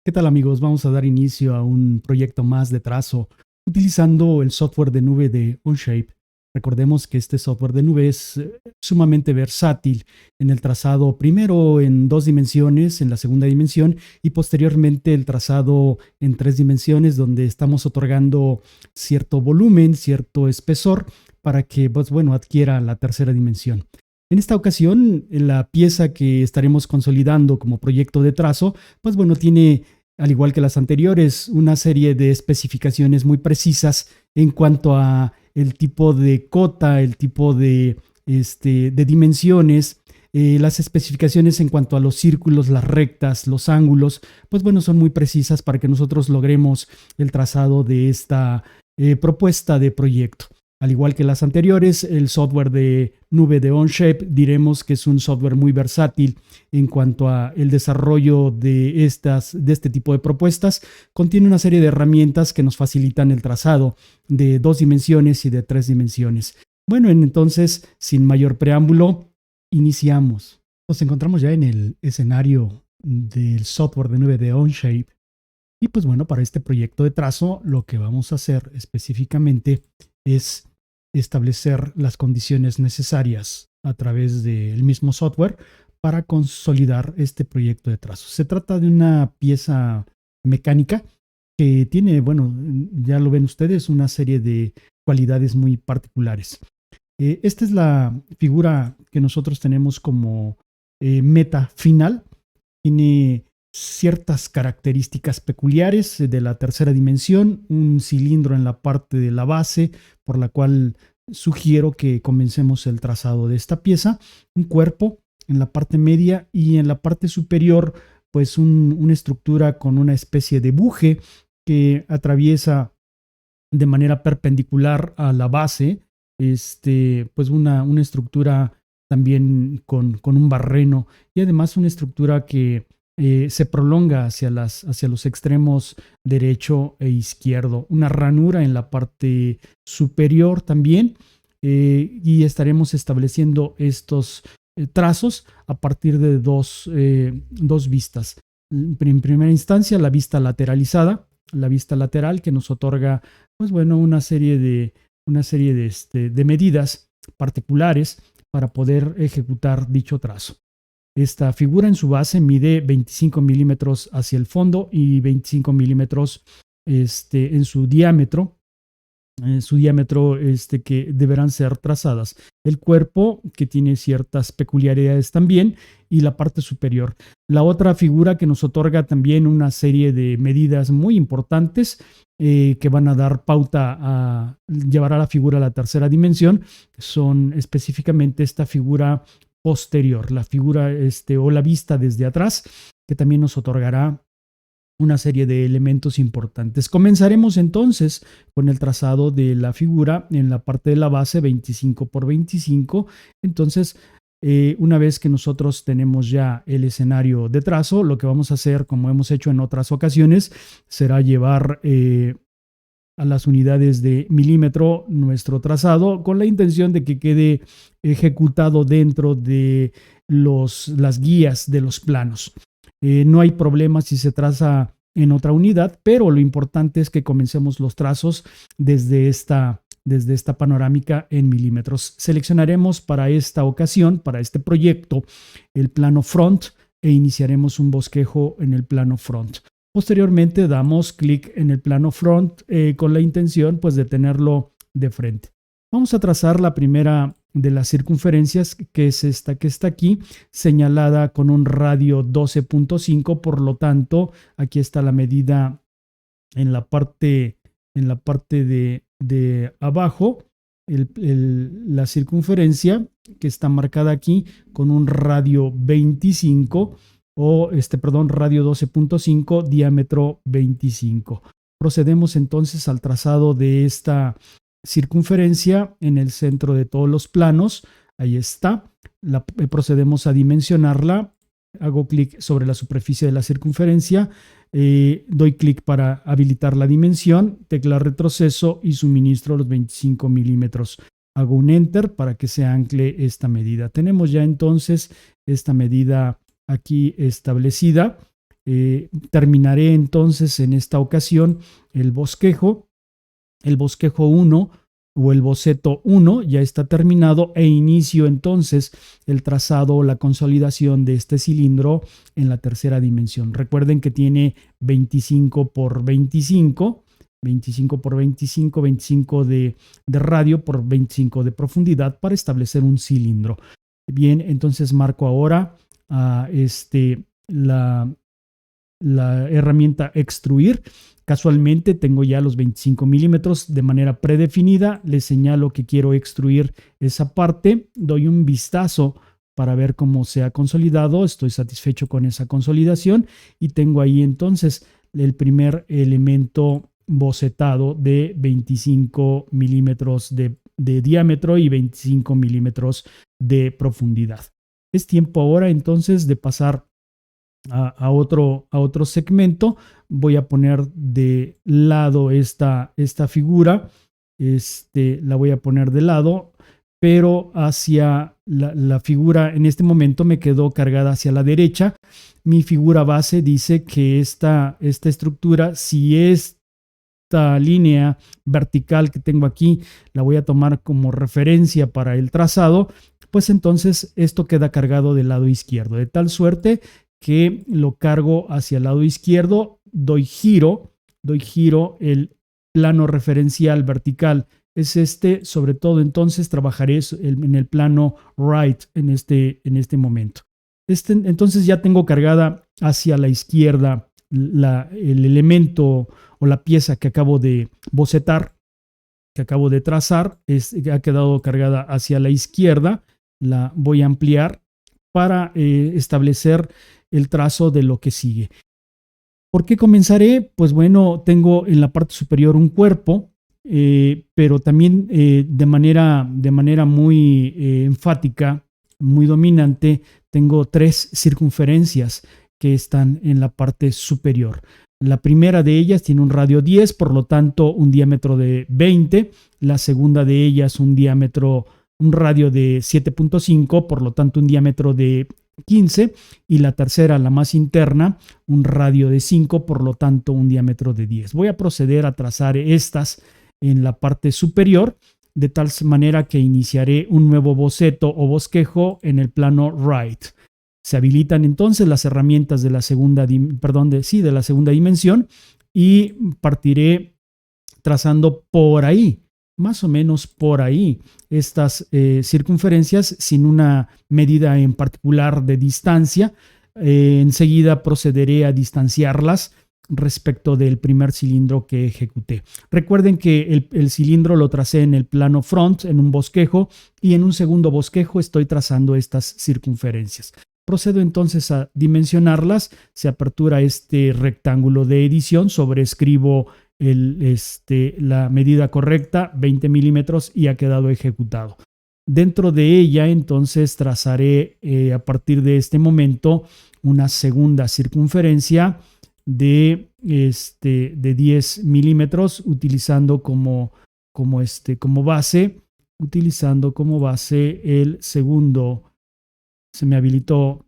¿Qué tal amigos? Vamos a dar inicio a un proyecto más de trazo utilizando el software de nube de Onshape. Recordemos que este software de nube es sumamente versátil en el trazado, primero en 2 dimensiones, en la segunda dimensión, y posteriormente el trazado en 3 dimensiones, donde estamos otorgando cierto volumen, cierto espesor para que, pues bueno, adquiera la tercera dimensión. En esta ocasión, la pieza que estaremos consolidando como proyecto de trazo, pues bueno, tiene, al igual que las anteriores, una serie de especificaciones muy precisas en cuanto a el tipo de cota, el tipo de dimensiones, las especificaciones en cuanto a los círculos, las rectas, los ángulos, pues bueno, son muy precisas para que nosotros logremos el trazado de esta propuesta de proyecto. Al igual que las anteriores, el software de nube de Onshape diremos que es un software muy versátil en cuanto a el desarrollo de este tipo de propuestas. Contiene una serie de herramientas que nos facilitan el trazado de 2 dimensiones y de 3 dimensiones. Bueno, entonces, sin mayor preámbulo, iniciamos. Nos encontramos ya en el escenario del software de nube de Onshape. Y pues bueno, para este proyecto de trazo, lo que vamos a hacer específicamente es establecer las condiciones necesarias a través del mismo software para consolidar este proyecto de trazo. Se trata de una pieza mecánica que tiene, bueno, ya lo ven ustedes, una serie de cualidades muy particulares. Esta es la figura que nosotros tenemos como meta final. Tiene ciertas características peculiares de la tercera dimensión, un cilindro en la parte de la base, por la cual sugiero que comencemos el trazado de esta pieza, un cuerpo en la parte media y en la parte superior, pues una estructura con una especie de buje que atraviesa de manera perpendicular a la base, pues una estructura también con un barreno y además una estructura que se prolonga hacia los extremos derecho e izquierdo. Una ranura en la parte superior también, y estaremos estableciendo estos trazos a partir de dos vistas. En primera instancia, la vista lateralizada, la vista lateral que nos otorga, pues bueno, una serie de medidas particulares para poder ejecutar dicho trazo. Esta figura en su base mide 25 milímetros hacia el fondo y 25 milímetros en su diámetro que deberán ser trazadas. El cuerpo, que tiene ciertas peculiaridades también, y la parte superior. La otra figura que nos otorga también una serie de medidas muy importantes que van a dar pauta a llevar a la figura a la tercera dimensión, son específicamente esta figura posterior, la figura o la vista desde atrás, que también nos otorgará una serie de elementos importantes. Comenzaremos entonces con el trazado de la figura en la parte de la base 25 por 25. Entonces, una vez que nosotros tenemos ya el escenario de trazo, lo que vamos a hacer, como hemos hecho en otras ocasiones, será llevar a las unidades de milímetro nuestro trazado con la intención de que quede ejecutado dentro de las guías de los planos. No hay problema si se traza en otra unidad, pero lo importante es que comencemos los trazos desde esta panorámica en milímetros. Seleccionaremos para esta ocasión, para este proyecto, el plano front e iniciaremos un bosquejo en el plano front. Posteriormente damos clic en el plano front con la intención pues de tenerlo de frente. Vamos a trazar la primera de las circunferencias, que es esta que está aquí, señalada con un radio 12.5, por lo tanto, aquí está la medida en la parte de abajo, la circunferencia que está marcada aquí con un radio 25 radio 12.5, diámetro 25. Procedemos entonces al trazado de esta circunferencia en el centro de todos los planos. Ahí está. Procedemos a dimensionarla. Hago clic sobre la superficie de la circunferencia. Doy clic para habilitar la dimensión. Tecla retroceso y suministro los 25 milímetros. Hago un enter para que se ancle esta medida. Tenemos ya entonces esta medida aquí establecida. Terminaré entonces en esta ocasión el bosquejo 1 o el boceto 1 ya está terminado e inicio entonces el trazado o la consolidación de este cilindro en la tercera dimensión. Recuerden que tiene 25 por 25, 25 por 25, 25 de radio por 25 de profundidad para establecer un cilindro. Bien, entonces marco ahora la herramienta extruir. Casualmente tengo ya los 25 milímetros de manera predefinida. Le señalo que quiero extruir esa parte. Doy un vistazo para ver cómo se ha consolidado. Estoy satisfecho con esa consolidación y tengo ahí entonces el primer elemento bocetado de 25 milímetros de diámetro y 25 milímetros de profundidad. Es tiempo ahora entonces de pasar a otro segmento. Voy a poner de lado esta figura, la voy a poner de lado, pero hacia la figura en este momento me quedó cargada hacia la derecha. Mi figura base dice que esta estructura, si esta línea vertical que tengo aquí la voy a tomar como referencia para el trazado, pues entonces esto queda cargado del lado izquierdo, de tal suerte que lo cargo hacia el lado izquierdo, doy giro, el plano referencial vertical es sobre todo entonces trabajaré en el plano right en este momento. Entonces ya tengo cargada hacia la izquierda el elemento o la pieza que acabo de bocetar, que acabo de trazar, ha quedado cargada hacia la izquierda. La voy a ampliar para establecer el trazo de lo que sigue. ¿Por qué comenzaré? Pues bueno, tengo en la parte superior un cuerpo, pero también de manera muy enfática, muy dominante, tengo 3 circunferencias que están en la parte superior. La primera de ellas tiene un radio 10, por lo tanto un diámetro de 20. La segunda de ellas un radio de 7.5, por lo tanto un diámetro de 15, y la tercera, la más interna, un radio de 5, por lo tanto un diámetro de 10. Voy a proceder a trazar estas en la parte superior, de tal manera que iniciaré un nuevo boceto o bosquejo en el plano right. Se habilitan entonces las herramientas de la segunda dimensión y partiré trazando por ahí, más o menos por ahí, estas circunferencias sin una medida en particular de distancia. Enseguida procederé a distanciarlas respecto del primer cilindro que ejecuté. Recuerden que el cilindro lo tracé en el plano front, en un bosquejo, y en un segundo bosquejo estoy trazando estas circunferencias. Procedo entonces a dimensionarlas. Se apertura este rectángulo de edición, sobrescribo la medida correcta, 20 milímetros, y ha quedado ejecutado. Dentro de ella entonces trazaré a partir de este momento una segunda circunferencia de 10 milímetros, utilizando como base el segundo. Se me habilitó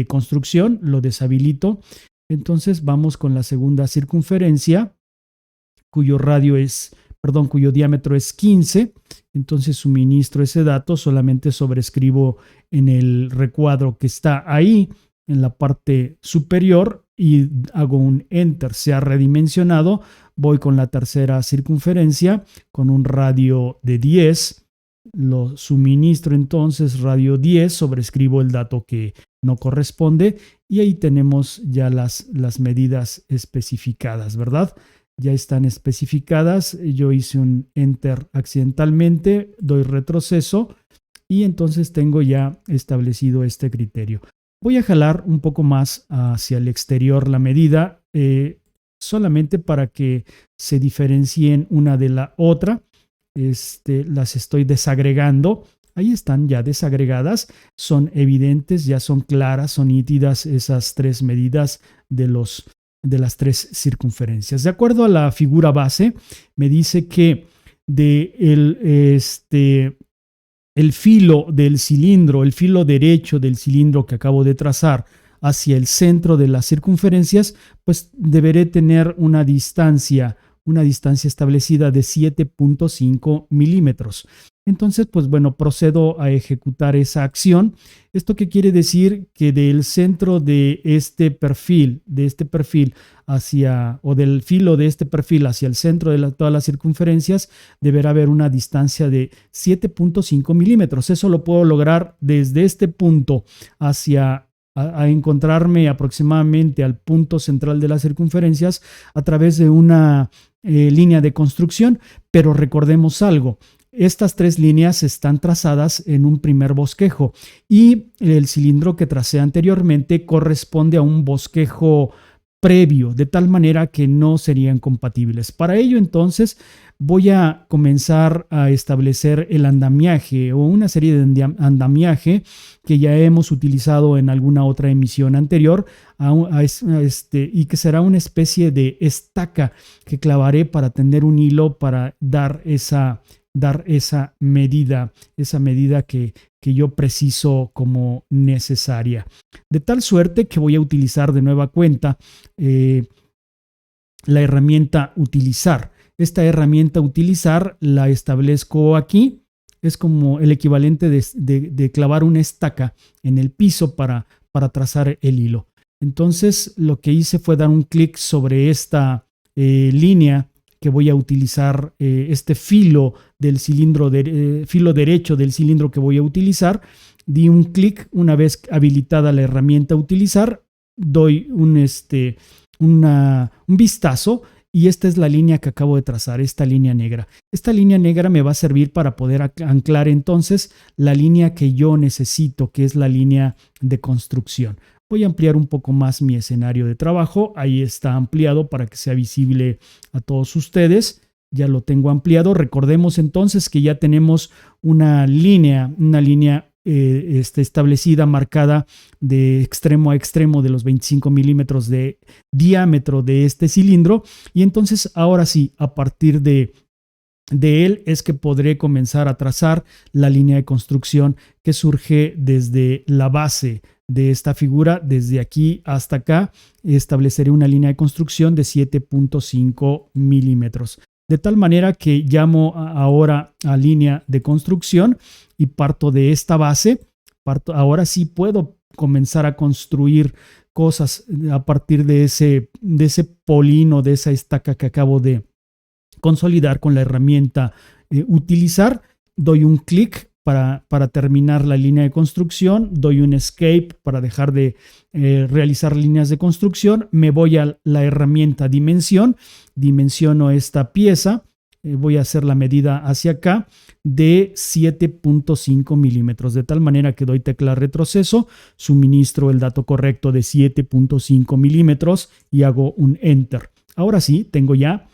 construcción, lo deshabilito. Entonces vamos con la segunda circunferencia, cuyo diámetro es 15. Entonces suministro ese dato, solamente sobrescribo en el recuadro que está ahí en la parte superior y hago un enter. Se ha redimensionado. Voy con la tercera circunferencia con un radio de 10. Lo suministro entonces radio 10, sobrescribo el dato que no corresponde y ahí tenemos ya las medidas especificadas, ¿verdad? Ya están especificadas. Yo hice un enter accidentalmente, doy retroceso y entonces tengo ya establecido este criterio. Voy a jalar un poco más hacia el exterior la medida, solamente para que se diferencien una de la otra. Las estoy desagregando. Ahí están ya desagregadas, son evidentes, ya son claras, son nítidas esas 3 medidas de las 3 circunferencias. De acuerdo a la figura base, me dice que el filo del cilindro, el filo derecho del cilindro que acabo de trazar hacia el centro de las circunferencias, pues deberé tener una distancia establecida de 7.5 milímetros. Entonces, pues bueno, procedo a ejecutar esa acción. ¿Esto qué quiere decir? Que del centro de este perfil hacia, o del filo de este perfil hacia el centro de todas las circunferencias, deberá haber una distancia de 7.5 milímetros. Eso lo puedo lograr desde este punto hacia a encontrarme aproximadamente al punto central de las circunferencias a través de una línea de construcción, pero recordemos algo. Estas tres líneas están trazadas en un primer bosquejo y el cilindro que tracé anteriormente corresponde a un bosquejo previo, de tal manera que no serían compatibles. Para ello, entonces, voy a comenzar a establecer el andamiaje o una serie de andamiaje que ya hemos utilizado en alguna otra emisión anterior y que será una especie de estaca que clavaré para tener un hilo para dar esa medida que yo preciso como necesaria. De tal suerte que voy a utilizar de nueva cuenta la herramienta utilizar. Esta herramienta utilizar la establezco aquí. Es como el equivalente de clavar una estaca en el piso para trazar el hilo. Entonces lo que hice fue dar un clic sobre esta línea que voy a utilizar, este filo del cilindro, filo derecho del cilindro que voy a utilizar. Di un clic. Una vez habilitada la herramienta utilizar, doy un vistazo y esta es la línea que acabo de trazar, esta línea negra. Esta línea negra me va a servir para poder anclar entonces la línea que yo necesito, que es la línea de construcción. Voy a ampliar un poco más mi escenario de trabajo. Ahí está ampliado para que sea visible a todos ustedes. Ya lo tengo ampliado. Recordemos entonces que ya tenemos una línea establecida, marcada de extremo a extremo de los 25 milímetros de diámetro de este cilindro. Y entonces ahora sí, a partir de él es que podré comenzar a trazar la línea de construcción que surge desde la base de esta figura. Desde aquí hasta acá estableceré una línea de construcción de 7.5 milímetros. De tal manera que llamo ahora a línea de construcción y parto de esta base. Ahora sí puedo comenzar a construir cosas a partir de ese polino, de esa estaca que acabo de consolidar con la herramienta utilizar. Doy un clic para terminar la línea de construcción, doy un escape para dejar de realizar líneas de construcción, me voy a la herramienta dimensión, dimensiono esta pieza, voy a hacer la medida hacia acá de 7.5 milímetros, de tal manera que doy tecla retroceso, suministro el dato correcto de 7.5 milímetros y hago un enter. Ahora sí, tengo ya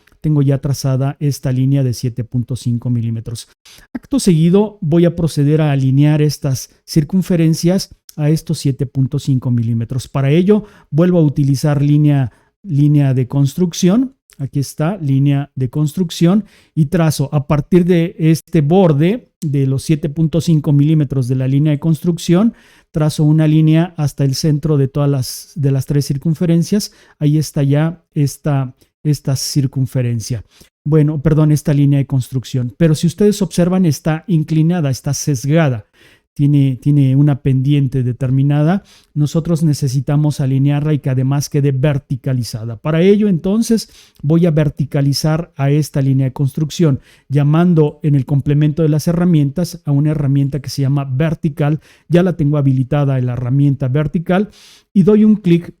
trazada esta línea de 7.5 milímetros. Acto seguido voy a proceder a alinear estas circunferencias a estos 7.5 milímetros. Para ello vuelvo a utilizar línea de construcción. Aquí está, línea de construcción, y trazo a partir de este borde de los 7.5 milímetros de la línea de construcción, trazo una línea hasta el centro de todas las tres circunferencias. Ahí está ya esta circunferencia. Bueno, perdón, esta línea de construcción. Pero si ustedes observan, está inclinada, está sesgada. Tiene una pendiente determinada. Nosotros necesitamos alinearla y que además quede verticalizada. Para ello, entonces, voy a verticalizar a esta línea de construcción, llamando en el complemento de las herramientas a una herramienta que se llama vertical. Ya la tengo habilitada en la herramienta vertical y doy un clic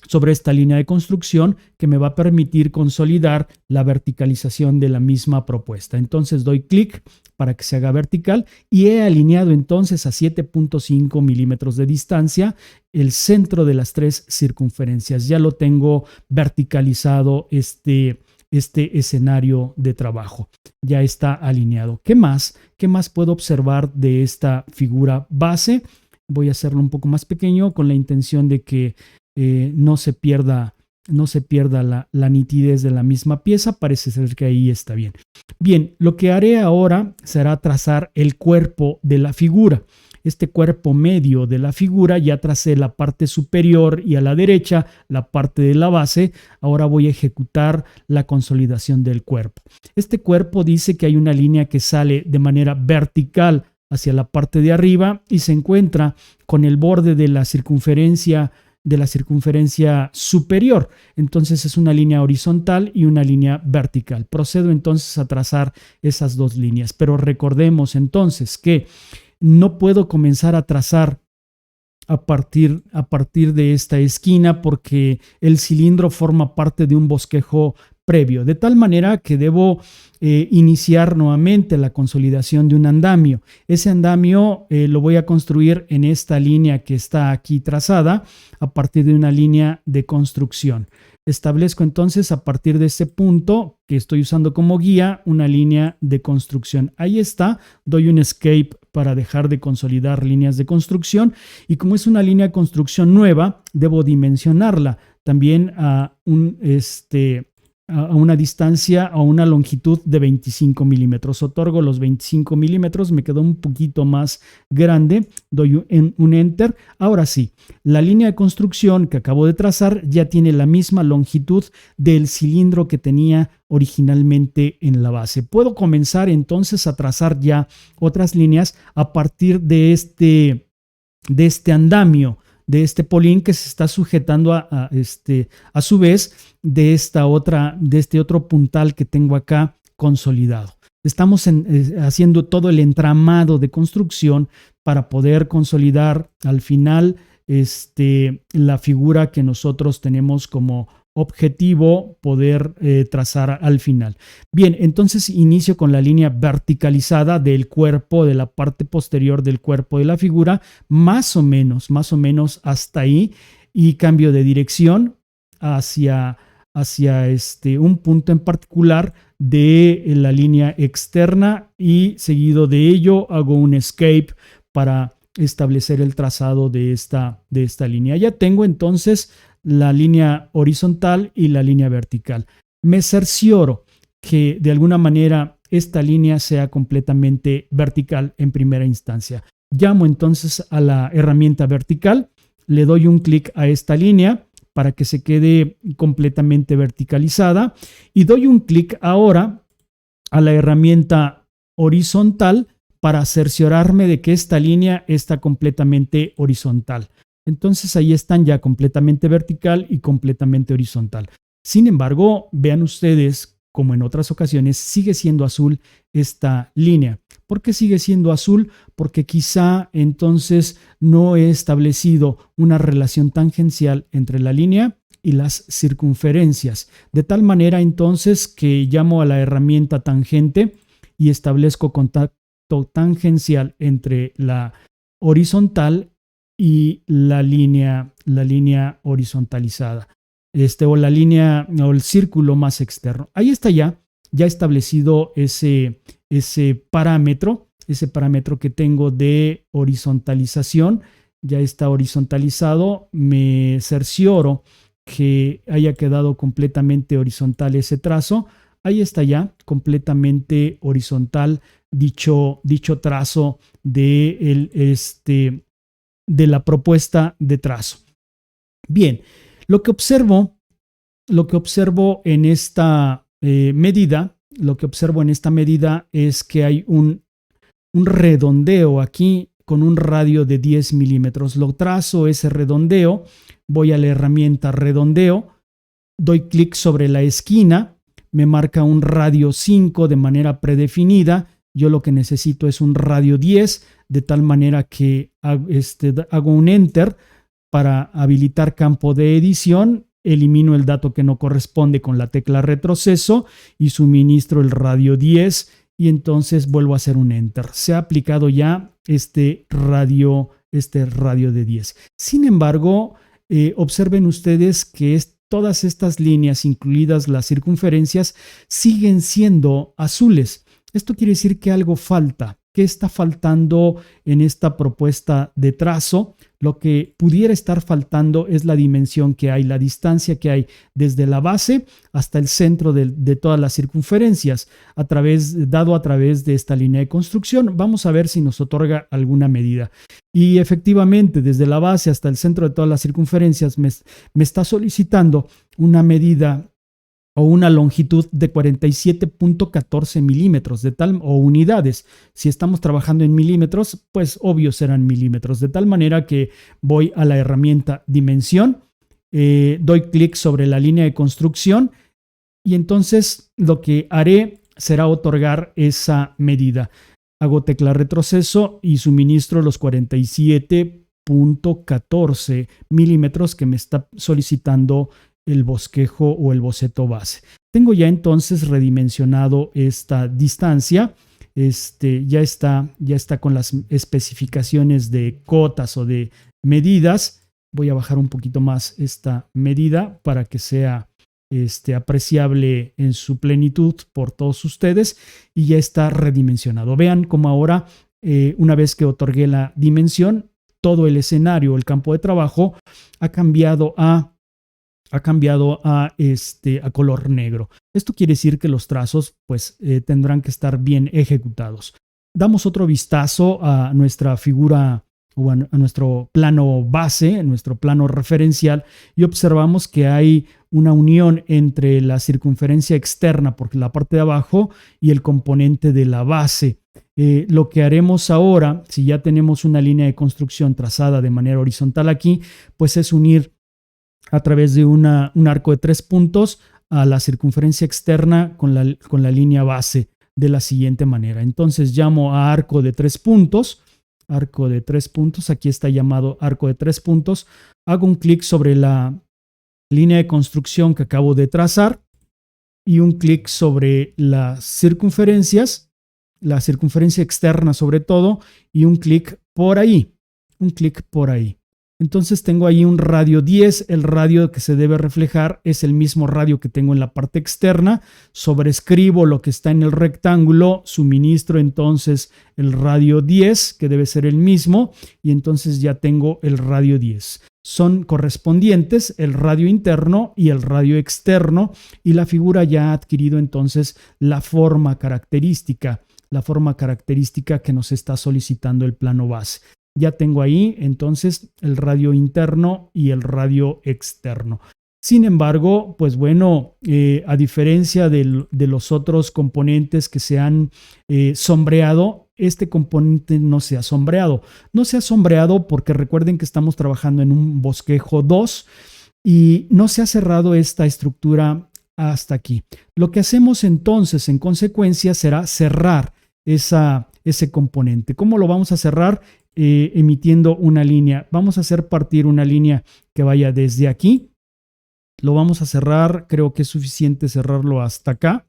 sobre esta línea de construcción que me va a permitir consolidar la verticalización de la misma propuesta. Entonces doy clic para que se haga vertical y he alineado entonces a 7.5 milímetros de distancia el centro de las tres circunferencias. Ya lo tengo verticalizado este escenario de trabajo. Ya está alineado. ¿Qué más puedo observar de esta figura base? Voy a hacerlo un poco más pequeño con la intención de que no se pierda la nitidez de la misma pieza. Parece ser que ahí está bien. Bien, lo que haré ahora será trazar el cuerpo de la figura. este cuerpo medio de la figura, ya tracé la parte superior y a la derecha la parte de la base. Ahora voy a ejecutar la consolidación del cuerpo. Este cuerpo dice que hay una línea que sale de manera vertical hacia la parte de arriba y se encuentra con el borde de la circunferencia superior. Entonces es una línea horizontal y una línea vertical. Procedo entonces a trazar esas dos líneas, pero recordemos entonces que no puedo comenzar a trazar a partir de esta esquina porque el cilindro forma parte de un bosquejo previo, de tal manera que debo iniciar nuevamente la consolidación de un andamio. Ese andamio lo voy a construir en esta línea que está aquí trazada a partir de una línea de construcción. Establezco entonces a partir de este punto que estoy usando como guía una línea de construcción. Ahí está, doy un escape para dejar de consolidar líneas de construcción y como es una línea de construcción nueva, debo dimensionarla también a una distancia, a una longitud de 25 milímetros. Otorgo los 25 milímetros, me quedó un poquito más grande, doy un enter. Ahora sí, la línea de construcción que acabo de trazar ya tiene la misma longitud del cilindro que tenía originalmente en la base. Puedo comenzar entonces a trazar ya otras líneas a partir de este andamio, de este polín que se está sujetando a su vez de este otro puntal que tengo acá consolidado. Estamos haciendo todo el entramado de construcción para poder consolidar al final la figura que nosotros tenemos como objetivo poder trazar al final. Bien, entonces inicio con la línea verticalizada del cuerpo, de la parte posterior del cuerpo de la figura, más o menos hasta ahí, y cambio de dirección hacia un punto en particular de la línea externa y seguido de ello hago un escape para establecer el trazado de esta línea. Ya tengo entonces la línea horizontal y la línea vertical. Me cercioro que de alguna manera esta línea sea completamente vertical en primera instancia. Llamo entonces a la herramienta vertical, le doy un clic a esta línea para que se quede completamente verticalizada y doy un clic ahora a la herramienta horizontal para cerciorarme de que esta línea está completamente horizontal. Entonces ahí están ya completamente vertical y completamente horizontal. Sin embargo, vean ustedes, como en otras ocasiones, sigue siendo azul esta línea. ¿Por qué sigue siendo azul? Porque quizá entonces no he establecido una relación tangencial entre la línea y las circunferencias. De tal manera entonces que llamo a la herramienta tangente y establezco contacto tangencial entre la horizontal y la línea horizontalizada, o la línea o el círculo más externo. Ahí está ya establecido ese parámetro que tengo de horizontalización. Ya está horizontalizado. Me cercioro que haya quedado completamente horizontal ese trazo. Ahí está ya completamente horizontal dicho trazo de la propuesta de trazo. Bien, lo que observo en esta medida es que hay un redondeo aquí con un radio de 10 milímetros. Lo trazo ese redondeo, voy a la herramienta redondeo, doy clic sobre la esquina, me marca un radio 5 de manera predefinida. Yo lo que necesito es un radio 10, de tal manera que hago un enter para habilitar campo de edición, elimino el dato que no corresponde con la tecla retroceso y suministro el radio 10 y entonces vuelvo a hacer un enter. Se ha aplicado ya este radio de 10. Sin embargo, observen ustedes que todas estas líneas, incluidas las circunferencias, siguen siendo azules. Esto quiere decir que algo falta. ¿Qué está faltando en esta propuesta de trazo? Lo que pudiera estar faltando es la dimensión que hay, la distancia que hay desde la base hasta el centro de todas las circunferencias, dado a través de esta línea de construcción. Vamos a ver si nos otorga alguna medida. Y efectivamente, desde la base hasta el centro de todas las circunferencias me está solicitando una medida o una longitud de 47.14 milímetros o unidades. Si estamos trabajando en milímetros, pues obvio serán milímetros, de tal manera que voy a la herramienta dimensión, doy clic sobre la línea de construcción y entonces lo que haré será otorgar esa medida. Hago tecla retroceso y suministro los 47.14 milímetros que me está solicitando el bosquejo o el boceto base. Tengo ya entonces redimensionado esta distancia. Ya está con las especificaciones de cotas o de medidas. Voy a bajar un poquito más esta medida para que sea apreciable en su plenitud por todos ustedes, y ya está redimensionado. Vean cómo ahora, una vez que otorgué la dimensión, todo el escenario, el campo de trabajo ha cambiado a color negro. Esto quiere decir que los trazos pues tendrán que estar bien ejecutados. Damos otro vistazo a nuestra figura o a nuestro plano base, a nuestro plano referencial, y observamos que hay una unión entre la circunferencia externa por la parte de abajo y el componente de la base. Lo que haremos ahora, si ya tenemos una línea de construcción trazada de manera horizontal aquí, pues es unir a través de un arco de 3 puntos a la circunferencia externa con la línea base de la siguiente manera. Entonces llamo a arco de 3 puntos, aquí está llamado arco de 3 puntos, hago un clic sobre la línea de construcción que acabo de trazar y un clic sobre las circunferencias, la circunferencia externa sobre todo, y un clic por ahí, Entonces tengo ahí un radio 10, el radio que se debe reflejar es el mismo radio que tengo en la parte externa, sobrescribo lo que está en el rectángulo, suministro entonces el radio 10, que debe ser el mismo, y entonces ya tengo el radio 10. Son correspondientes el radio interno y el radio externo, y la figura ya ha adquirido entonces la forma característica que nos está solicitando el plano base. Ya tengo ahí entonces el radio interno y el radio externo. Sin embargo, pues bueno, a diferencia de los otros componentes que se han sombreado, este componente no se ha sombreado. No se ha sombreado porque recuerden que estamos trabajando en un bosquejo 2 y no se ha cerrado esta estructura hasta aquí. Lo que hacemos entonces en consecuencia será cerrar ese componente. ¿Cómo lo vamos a cerrar? Emitiendo una línea. Vamos a hacer partir una línea que vaya desde aquí. Lo vamos a cerrar, creo que es suficiente cerrarlo hasta acá.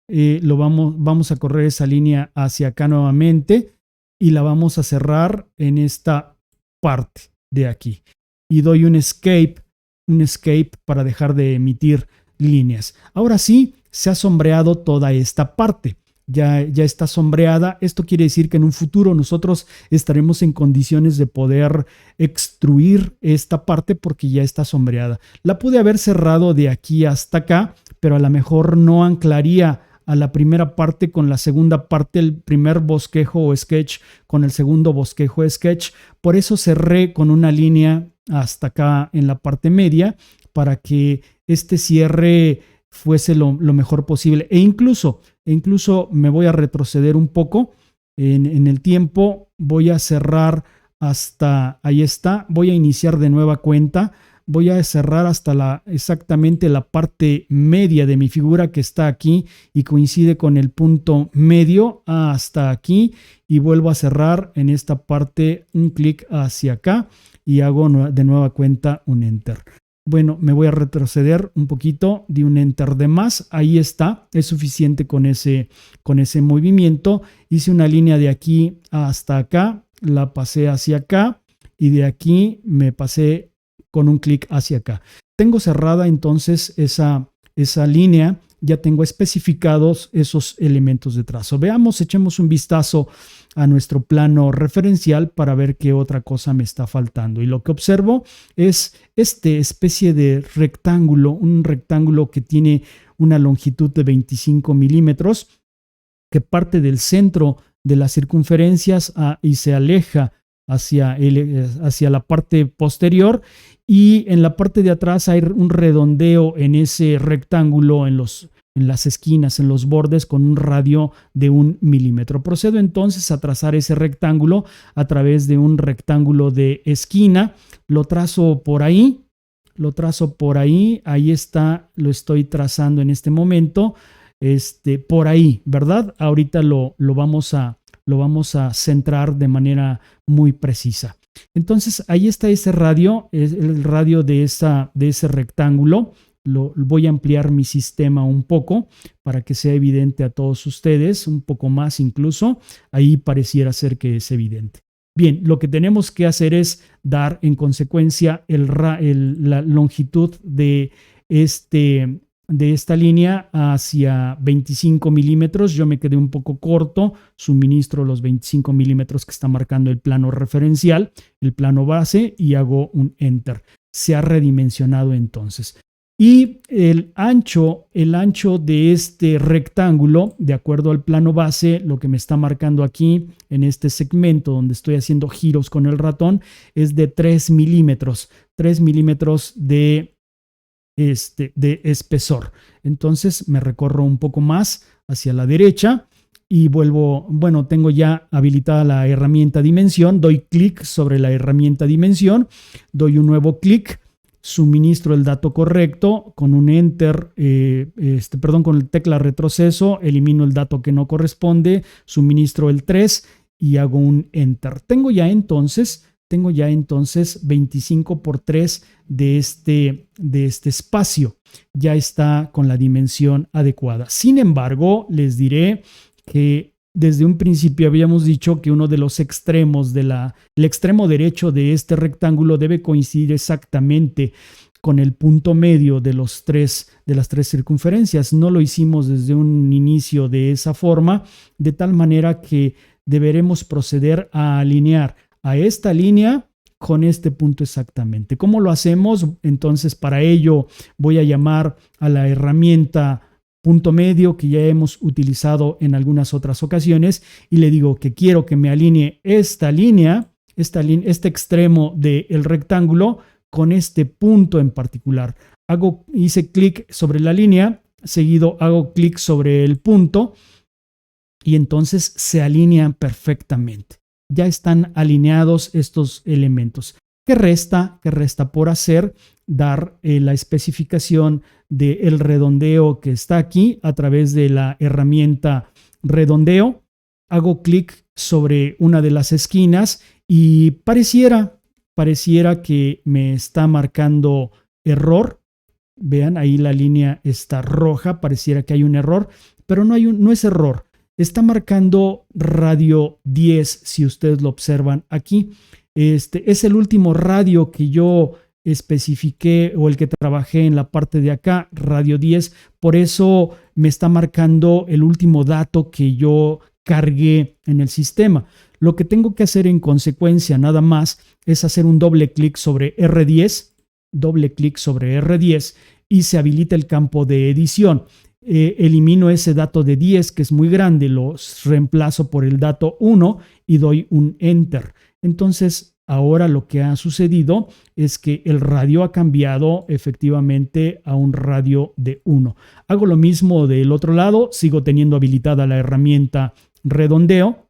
Vamos a correr esa línea hacia acá nuevamente y la vamos a cerrar en esta parte de aquí. Y doy un escape para dejar de emitir líneas. Ahora sí, se ha sombreado toda esta parte. Ya está sombreada. Esto quiere decir que en un futuro nosotros estaremos en condiciones de poder extruir esta parte porque ya está sombreada. La pude haber cerrado de aquí hasta acá, pero a lo mejor no anclaría a la primera parte con la segunda parte, el primer bosquejo o sketch con el segundo bosquejo o sketch. Por eso cerré con una línea hasta acá en la parte media para que este cierre fuese lo mejor posible. E incluso me voy a retroceder un poco en el tiempo. Voy a cerrar hasta ahí está. Voy a iniciar de nueva cuenta. Voy a cerrar hasta exactamente la parte media de mi figura que está aquí y coincide con el punto medio hasta aquí, y vuelvo a cerrar en esta parte, un clic hacia acá y hago de nueva cuenta un enter. Bueno, me voy a retroceder un poquito, di un enter de más, ahí está, es suficiente con ese movimiento. Hice una línea de aquí hasta acá, la pasé hacia acá y de aquí me pasé con un clic hacia acá. Tengo cerrada entonces esa esa línea, ya tengo especificados esos elementos de trazo. Veamos, echemos un vistazo a nuestro plano referencial para ver qué otra cosa me está faltando. Y lo que observo es esta especie de rectángulo, un rectángulo que tiene una longitud de 25 milímetros, que parte del centro de las circunferencias y se aleja hacia la parte posterior, y en la parte de atrás hay un redondeo en ese rectángulo, en las esquinas, en los bordes, con un radio de 1 milímetro. Procedo entonces a trazar ese rectángulo a través de un rectángulo de esquina. Lo trazo por ahí, ahí está, lo estoy trazando en este momento, por ahí, ¿verdad? Ahorita lo vamos a centrar de manera muy precisa. Entonces, ahí está ese radio, es el radio de ese rectángulo. Voy a ampliar mi sistema un poco para que sea evidente a todos ustedes, un poco más incluso. Ahí pareciera ser que es evidente. Bien, lo que tenemos que hacer es dar en consecuencia la longitud de esta línea hacia 25 milímetros. Yo me quedé un poco corto, suministro los 25 milímetros que está marcando el plano referencial, el plano base, y hago un enter. Se ha redimensionado entonces. Y el ancho de este rectángulo, de acuerdo al plano base, lo que me está marcando aquí en este segmento donde estoy haciendo giros con el ratón, es de 3 milímetros, 3 milímetros de espesor. Entonces me recorro un poco más hacia la derecha y tengo ya habilitada la herramienta dimensión, doy clic sobre la herramienta dimensión, doy un nuevo clic, suministro el dato correcto, con un enter, con el tecla retroceso, elimino el dato que no corresponde, suministro el 3 y hago un enter. Tengo ya entonces 25 por 3 de este espacio. Ya está con la dimensión adecuada. Sin embargo, les diré que desde un principio habíamos dicho que uno de los extremos el extremo derecho de este rectángulo debe coincidir exactamente con el punto medio de las tres circunferencias. No lo hicimos desde un inicio de esa forma, de tal manera que deberemos proceder a alinear a esta línea con este punto exactamente. ¿Cómo lo hacemos? Entonces, para ello voy a llamar a la herramienta punto medio que ya hemos utilizado en algunas otras ocasiones y le digo que quiero que me alinee esta línea, este extremo del rectángulo con este punto en particular. Hice clic sobre la línea, seguido hago clic sobre el punto y entonces se alinean perfectamente. Ya están alineados estos elementos. ¿Qué resta? ¿Qué resta por hacer? Dar la especificación del redondeo que está aquí a través de la herramienta redondeo. Hago clic sobre una de las esquinas y pareciera que me está marcando error. Vean, ahí la línea está roja, pareciera que hay un error, pero no es error. Está marcando radio 10, si ustedes lo observan aquí. Es el último radio que yo especifiqué o el que trabajé en la parte de acá, radio 10. Por eso me está marcando el último dato que yo cargué en el sistema. Lo que tengo que hacer en consecuencia nada más es hacer un doble clic sobre R10, y se habilita el campo de edición. Elimino ese dato de 10 que es muy grande, lo reemplazo por el dato 1 y doy un enter. Entonces ahora lo que ha sucedido es que el radio ha cambiado efectivamente a un radio de 1. Hago lo mismo del otro lado, sigo teniendo habilitada la herramienta redondeo.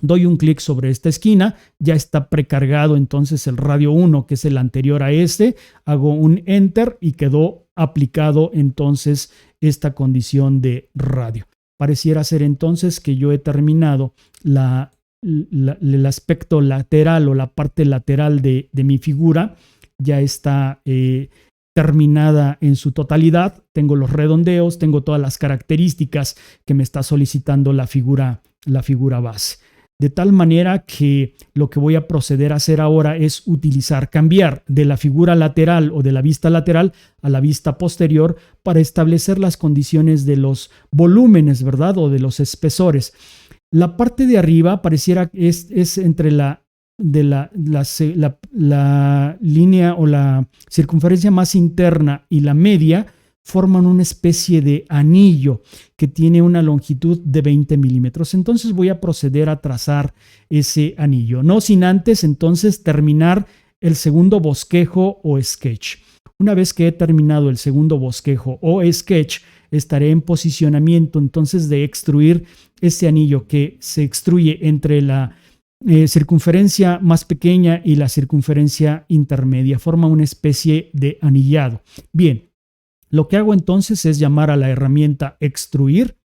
Doy un clic sobre esta esquina, ya está precargado entonces el radio 1 que es el anterior a este, hago un enter y quedó aplicado entonces esta condición de radio. Pareciera ser entonces que yo he terminado el aspecto lateral o la parte lateral de mi figura, ya está terminada en su totalidad. Tengo los redondeos, tengo todas las características que me está solicitando la figura base. De tal manera que lo que voy a proceder a hacer ahora es cambiar de la figura lateral o de la vista lateral a la vista posterior para establecer las condiciones de los volúmenes, ¿verdad? O de los espesores. La parte de arriba pareciera es entre la línea o la circunferencia más interna y la media, forman una especie de anillo que tiene una longitud de 20 milímetros. Entonces voy a proceder a trazar ese anillo, no sin antes entonces terminar el segundo bosquejo o sketch. Una vez que he terminado el segundo bosquejo o sketch, estaré en posicionamiento entonces de extruir ese anillo que se extruye entre la circunferencia más pequeña y la circunferencia intermedia. Forma una especie de anillado. Bien. Lo que hago entonces es llamar a la herramienta extruir,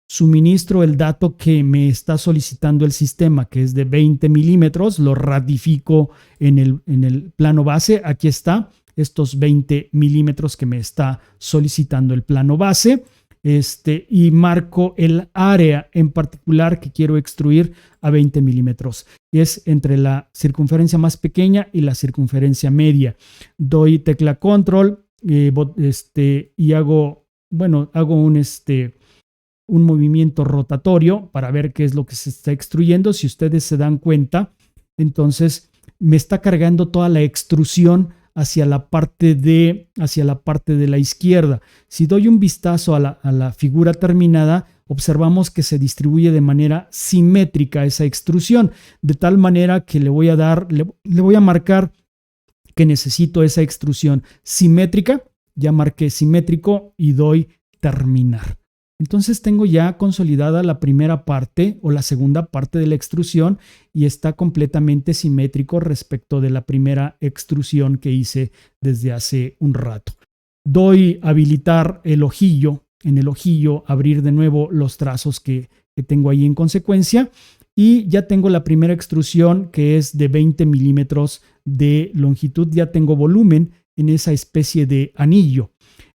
suministro el dato que me está solicitando el sistema, que es de 20 milímetros, lo ratifico en el plano base. Aquí está, estos 20 milímetros que me está solicitando el plano base, y marco el área en particular que quiero extruir a 20 milímetros. Es entre la circunferencia más pequeña y la circunferencia media. Doy tecla control. Y hago un movimiento rotatorio para ver qué es lo que se está extruyendo. Si ustedes se dan cuenta, entonces me está cargando toda la extrusión hacia la parte de la izquierda. Si doy un vistazo a la figura terminada, observamos que se distribuye de manera simétrica esa extrusión, de tal manera que le voy a marcar que necesito esa extrusión simétrica. Ya marqué simétrico y doy terminar. Entonces tengo ya consolidada la primera parte o la segunda parte de la extrusión y está completamente simétrico respecto de la primera extrusión que hice desde hace un rato. Doy habilitar el ojillo. En el ojillo abrir de nuevo los trazos que tengo ahí en consecuencia. Y ya tengo la primera extrusión que es de 20 milímetros de longitud. Ya tengo volumen en esa especie de anillo.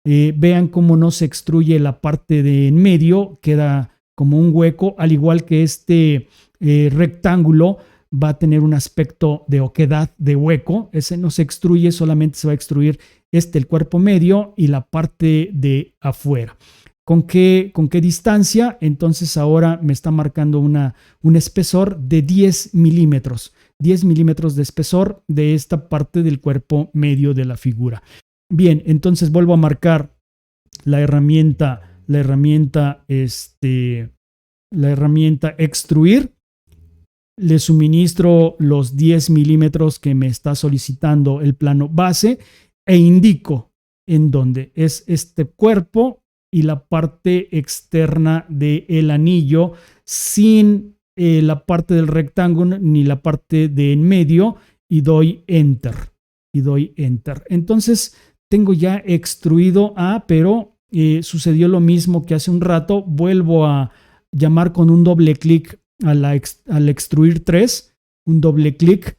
Vean cómo no se extruye la parte de en medio, queda como un hueco, al igual que este rectángulo va a tener un aspecto de oquedad, de hueco. Ese no se extruye, solamente se va a extruir el cuerpo medio y la parte de afuera. ¿Con qué distancia? Entonces ahora me está marcando un espesor de 10 milímetros. 10 milímetros de espesor de esta parte del cuerpo medio de la figura. Bien, entonces vuelvo a marcar la herramienta extruir. Le suministro los 10 milímetros que me está solicitando el plano base e indico en dónde es este cuerpo y la parte externa del anillo sin la parte del rectángulo ni la parte de en medio y doy enter. Entonces tengo ya extruido pero sucedió lo mismo que hace un rato. Vuelvo a llamar con un doble clic al extruir 3, un doble clic,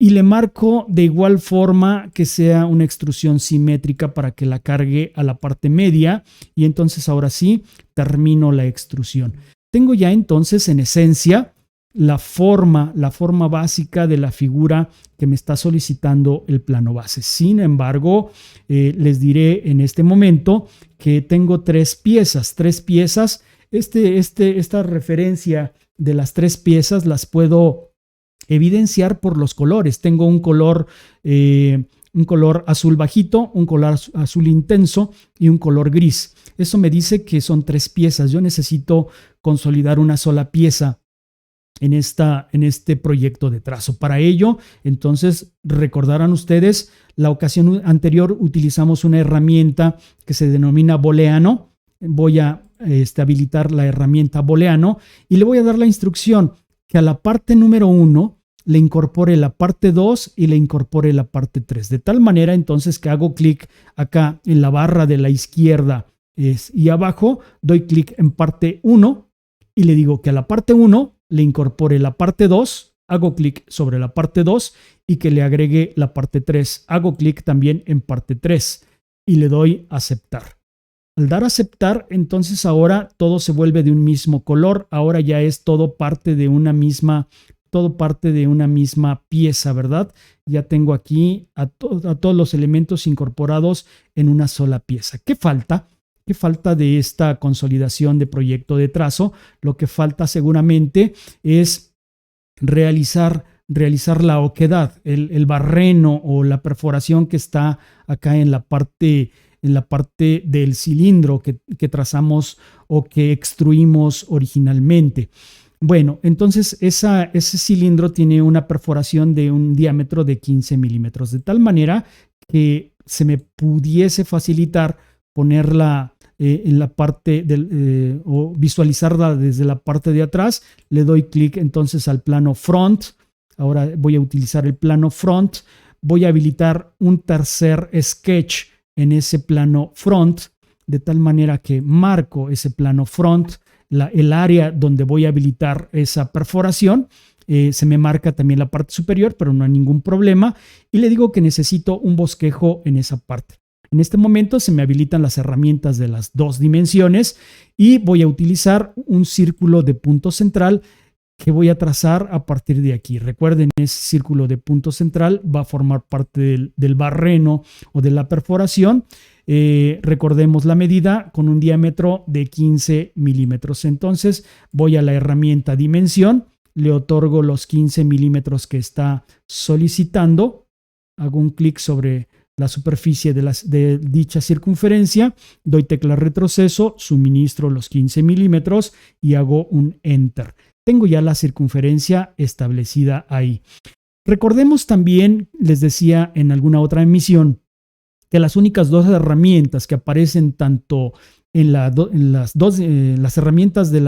y le marco de igual forma que sea una extrusión simétrica para que la cargue a la parte media, y entonces ahora sí termino la extrusión. Tengo ya entonces en esencia la forma básica de la figura que me está solicitando el plano base. Sin embargo, les diré en este momento que tengo tres piezas. Esta referencia de las tres piezas las puedo evidenciar por los colores. Tengo un color azul bajito, un color azul intenso y un color gris. Eso me dice que son tres piezas. Yo necesito consolidar una sola pieza en este proyecto de trazo. Para ello, entonces, recordarán ustedes, la ocasión anterior utilizamos una herramienta que se denomina booleano. Voy a habilitar la herramienta booleano y le voy a dar la instrucción que a la parte número 1 le incorpore la parte 2 y le incorpore la parte 3. De tal manera entonces que hago clic acá en la barra de la izquierda y abajo doy clic en parte 1 y le digo que a la parte 1 le incorpore la parte 2, hago clic sobre la parte 2 y que le agregue la parte 3. Hago clic también en parte 3 y le doy aceptar. Al dar a aceptar, entonces ahora todo se vuelve de un mismo color. Ahora ya es todo parte de una misma pieza, ¿verdad? Ya tengo aquí a todos los elementos incorporados en una sola pieza. ¿Qué falta? ¿Qué falta de esta consolidación de proyecto de trazo? Lo que falta seguramente es realizar la oquedad, el barreno o la perforación que está acá en la parte del cilindro que trazamos o que extruimos originalmente. Bueno, entonces ese cilindro tiene una perforación de un diámetro de 15 milímetros, de tal manera que se me pudiese facilitar ponerla en la parte o visualizarla desde la parte de atrás. Le doy clic entonces al plano front. Ahora voy a utilizar el plano front. Voy a habilitar un tercer sketch en ese plano front, de tal manera que marco ese plano front, el área donde voy a habilitar esa perforación. Se me marca también la parte superior, pero no hay ningún problema. Y le digo que necesito un bosquejo en esa parte. En este momento se me habilitan las herramientas de las dos dimensiones y voy a utilizar un círculo de punto central que voy a trazar a partir de aquí. Recuerden, ese círculo de punto central va a formar parte del barreno o de la perforación. Recordemos la medida con un diámetro de 15 milímetros. Entonces voy a la herramienta dimensión, le otorgo los 15 milímetros que está solicitando, hago un clic sobre la superficie de dicha circunferencia, doy tecla retroceso, suministro los 15 milímetros y hago un enter. Tengo ya la circunferencia establecida ahí. Recordemos también, les decía en alguna otra emisión, que las únicas dos herramientas que aparecen tanto en las herramientas de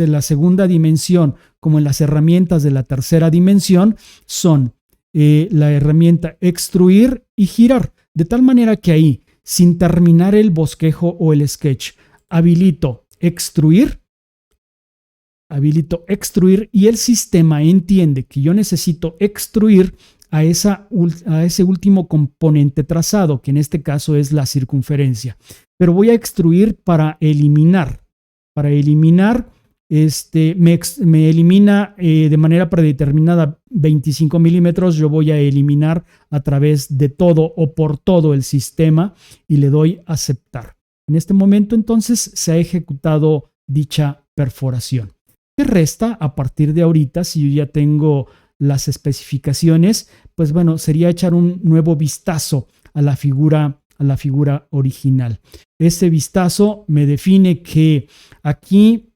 la segunda dimensión como en las herramientas de la tercera dimensión son la herramienta extruir y girar, de tal manera que ahí, sin terminar el bosquejo o el sketch, habilito extruir y el sistema entiende que yo necesito extruir a ese último componente trazado, que en este caso es la circunferencia. Pero voy a extruir para eliminar. Me elimina de manera predeterminada 25 milímetros. Yo voy a eliminar a través de todo o por todo el sistema y le doy aceptar. En este momento entonces se ha ejecutado dicha perforación. ¿Qué resta a partir de ahorita? Si yo ya tengo las especificaciones, pues bueno, sería echar un nuevo vistazo a la figura original. Este vistazo me define que aquí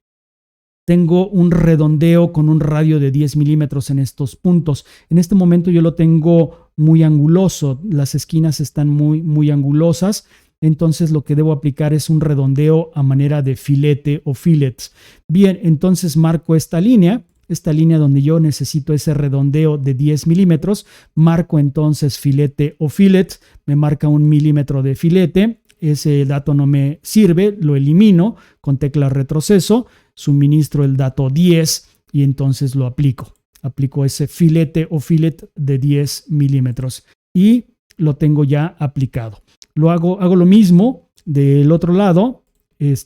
tengo un redondeo con un radio de 10 milímetros en estos puntos. En este momento yo lo tengo muy anguloso, las esquinas están muy angulosas. Entonces lo que debo aplicar es un redondeo a manera de filete o fillets. Bien, entonces marco esta línea donde yo necesito ese redondeo de 10 milímetros. Marco entonces filete o fillet, me marca 1 milímetro de filete. Ese dato no me sirve, lo elimino con tecla retroceso, suministro el dato 10 y entonces lo aplico. Aplico ese filete o fillet de 10 milímetros y lo tengo ya aplicado. Hago lo mismo del otro lado,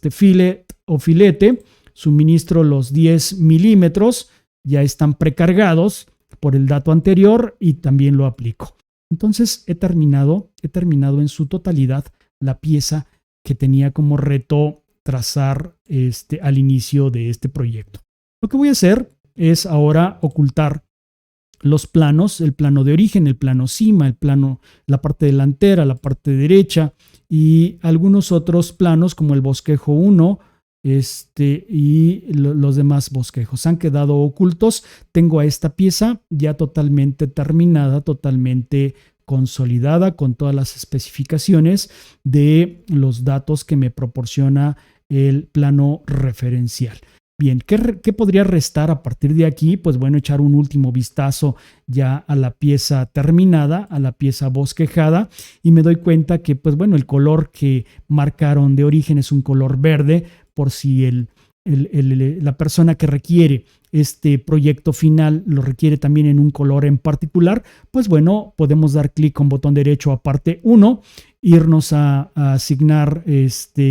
fillet o filete, suministro los 10 milímetros, ya están precargados por el dato anterior y también lo aplico. Entonces he terminado en su totalidad la pieza que tenía como reto trazar al inicio de este proyecto. Lo que voy a hacer es ahora ocultar los planos, el plano de origen, el plano cima, la parte delantera, la parte derecha y algunos otros planos como el bosquejo 1 y los demás bosquejos han quedado ocultos. Tengo a esta pieza ya totalmente terminada, totalmente consolidada con todas las especificaciones de los datos que me proporciona el plano referencial. Bien, ¿qué podría restar a partir de aquí? Pues bueno, echar un último vistazo ya a la pieza terminada, a la pieza bosquejada, y me doy cuenta que, pues bueno, el color que marcaron de origen es un color verde, por si la persona que requiere este proyecto final lo requiere también en un color en particular, pues bueno, podemos dar clic con botón derecho a parte 1, irnos a asignar,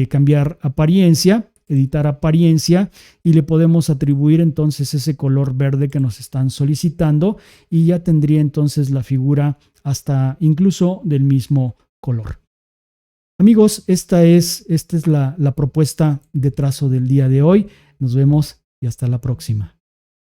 cambiar apariencia, editar apariencia, y le podemos atribuir entonces ese color verde que nos están solicitando, y ya tendría entonces la figura hasta incluso del mismo color. Amigos, esta es la propuesta de trazo del día de hoy. Nos vemos y hasta la próxima.